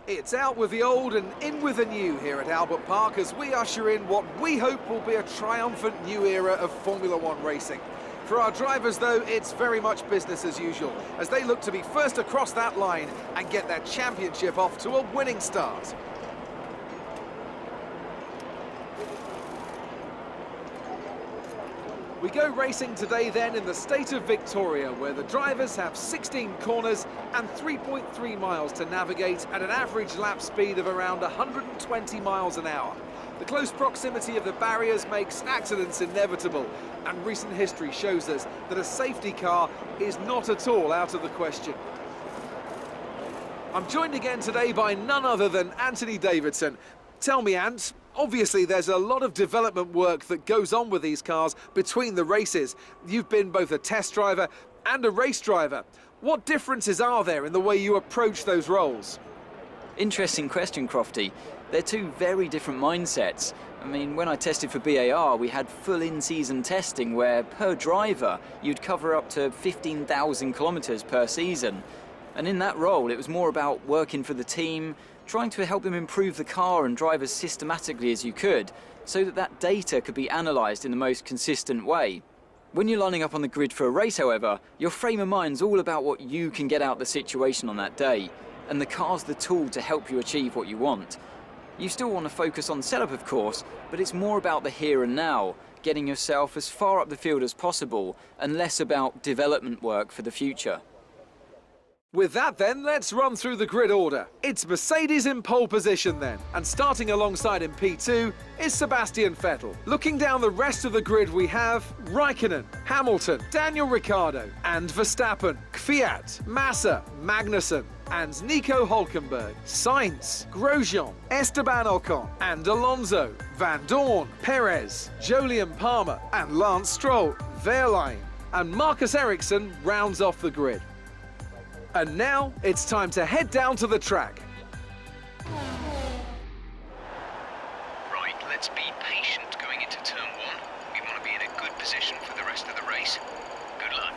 It's out with the old and in with the new here at Albert Park as we usher in what we hope will be a triumphant new era of Formula One racing. For our drivers, though, it's very much business as usual, as they look to be first across that line and get their championship off to a winning start. We go racing today then in the state of Victoria, where the drivers have 16 corners and 3.3 miles to navigate at an average lap speed of around 120 miles an hour. The close proximity of the barriers makes accidents inevitable, and recent history shows us that a safety car is not at all out of the question. I'm joined again today by none other than Anthony Davidson. Tell me, Ant, obviously there's a lot of development work that goes on with these cars between the races. You've been both a test driver and a race driver. What differences are there in the way you approach those roles? Interesting question, Crofty. They're two very different mindsets. I mean, when I tested for BAR, we had full in-season testing where, per driver, you'd cover up to 15,000 kilometres per season. And in that role, it was more about working for the team, trying to help them improve the car and drive as systematically as you could, so that that data could be analysed in the most consistent way. When you're lining up on the grid for a race, however, your frame of mind's all about what you can get out of the situation on that day, and the car's the tool to help you achieve what you want. You still want to focus on setup, of course, but it's more about the here and now, getting yourself as far up the field as possible, and less about development work for the future. With that then, let's run through the grid order. It's Mercedes in pole position then, and starting alongside in P2 is Sebastian Vettel. Looking down the rest of the grid we have Raikkonen, Hamilton, Daniel Ricciardo and Verstappen, Kvyat, Massa, Magnussen and Nico Hülkenberg, Sainz, Grosjean, Esteban Ocon and Alonso, Van Dorn, Perez, Jolyon Palmer and Lance Stroll, Wehrlein and Marcus Ericsson rounds off the grid. And now, it's time to head down to the track. Right, let's be patient going into turn one. We want to be in a good position for the rest of the race. Good luck.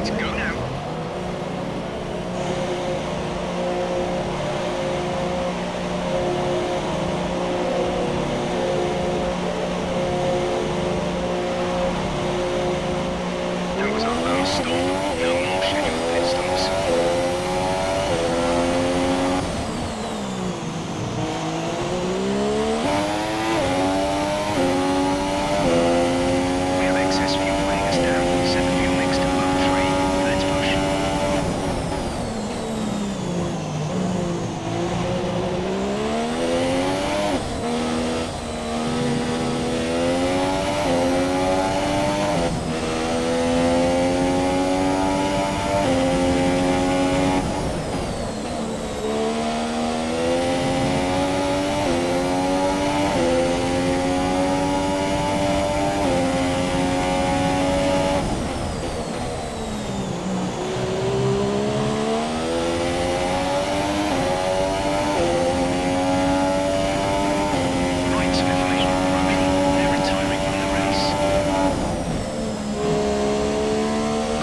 Right, go now. That was our last stop. No more scheduled pit stops. We have excess fuel weighing us down. Set the fuel mix to low 3. Let's push. Right, so information production. They're retiring from the race.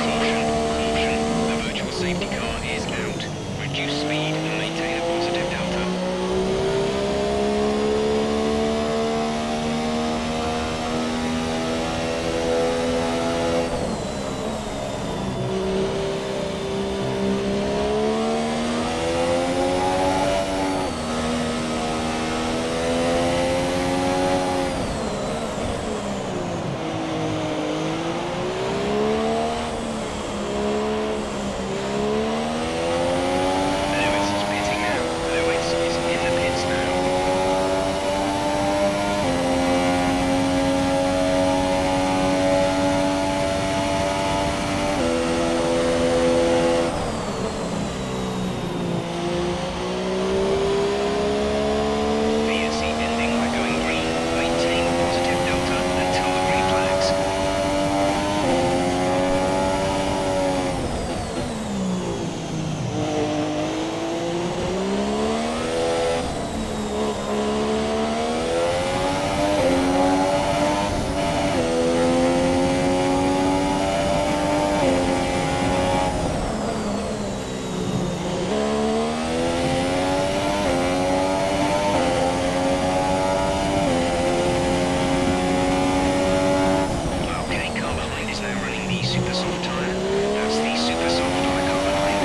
Caution, caution. The virtual safety car is out. Reduce speed and maintain a positive delta. Lewis is pitting now. Lewis is in the pits now. VSC ending, we're going green. Maintain positive delta until the green flags. Okay, car behind is now running the super soft tyre. That's the super soft on the car behind.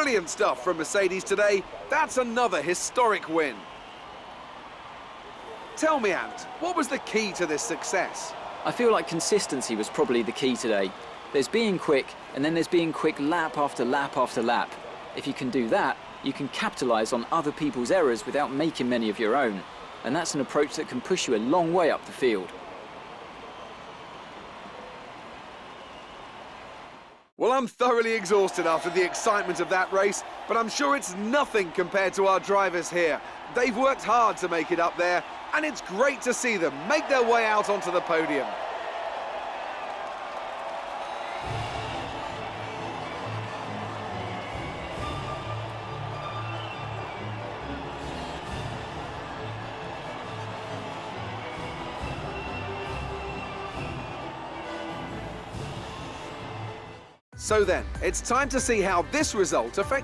Brilliant stuff from Mercedes today. That's another historic win. Tell me, Ant, what was the key to this success? I feel like consistency was probably the key today. There's being quick, and then there's being quick lap after lap after lap. If you can do that, you can capitalise on other people's errors without making many of your own. And that's an approach that can push you a long way up the field. Well, I'm thoroughly exhausted after the excitement of that race, but I'm sure it's nothing compared to our drivers here. They've worked hard to make it up there, and it's great to see them make their way out onto the podium. So then, it's time to see how this result affects